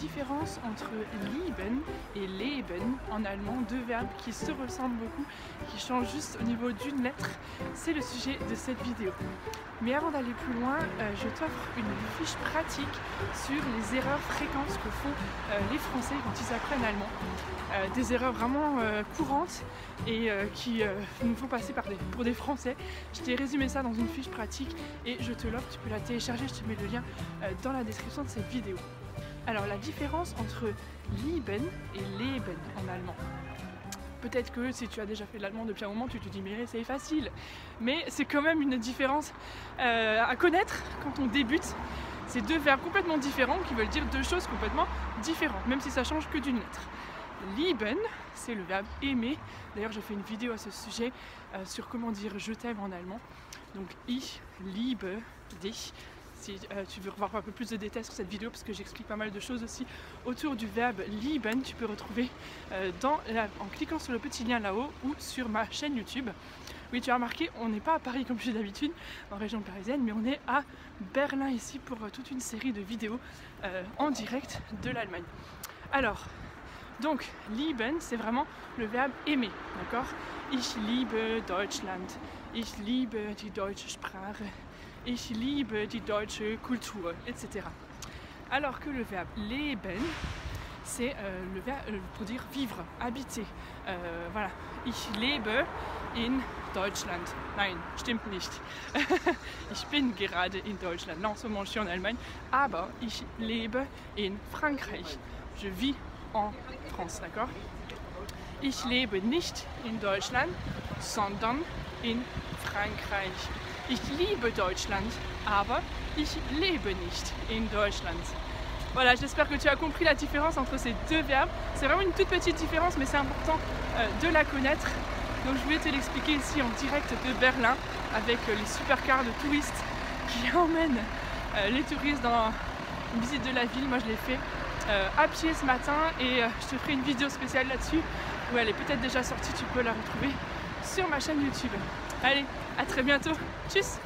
différence entre lieben et leben en allemand, deux verbes qui se ressemblent beaucoup, qui changent juste au niveau d'une lettre, c'est le sujet de cette vidéo. Mais avant d'aller plus loin, je t'offre une fiche pratique sur les erreurs fréquentes que font les Français quand ils apprennent allemand. Des erreurs vraiment courantes et qui nous font passer pour des Français. Je t'ai résumé ça dans une fiche pratique et je te l'offre, tu peux la télécharger, je te mets le lien dans la description de cette vidéo. Alors la différence entre lieben et leben en allemand. Peut-être que si tu as déjà fait de l'allemand depuis un moment, tu te dis mais c'est facile. Mais c'est quand même une différence à connaître quand on débute. C'est deux verbes complètement différents qui veulent dire deux choses complètement différentes, même si ça change que d'une lettre. Lieben, c'est le verbe aimer. D'ailleurs, j'ai fait une vidéo à ce sujet sur comment dire je t'aime en allemand. Donc, ich liebe dich. Si tu veux revoir un peu plus de détails sur cette vidéo, parce que j'explique pas mal de choses aussi autour du verbe lieben, tu peux retrouver en cliquant sur le petit lien là-haut ou sur ma chaîne YouTube. Oui, tu as remarqué, on n'est pas à Paris comme je suis d'habitude, en région parisienne, mais on est à Berlin ici pour toute une série de vidéos en direct de l'Allemagne. Alors, donc, lieben, c'est vraiment le verbe aimer, d'accord? Ich liebe Deutschland, ich liebe die deutsche Sprache, ich liebe die deutsche Kultur, etc. Alors que le verbe leben, c'est le verbe pour dire vivre, habiter. Voilà, ich lebe in Deutschland. Nein, stimmt nicht. Ich bin gerade in Deutschland. Là, en ce moment, je suis en Allemagne. Aber ich lebe in Frankreich. Je vis en France, d'accord? Ich lebe nicht in Deutschland, sondern in Frankreich. Ich liebe Deutschland, aber ich lebe nicht in Deutschland. Voilà, j'espère que tu as compris la différence entre ces deux verbes. C'est vraiment une toute petite différence, mais c'est important de la connaître. Donc je voulais te l'expliquer ici en direct de Berlin avec les supercars de touristes qui emmènent les touristes dans une visite de la ville. Moi je l'ai fait à pied ce matin et je te ferai une vidéo spéciale là-dessus où elle est peut-être déjà sortie, tu peux la retrouver sur ma chaîne YouTube. Allez, à très bientôt, tchuss!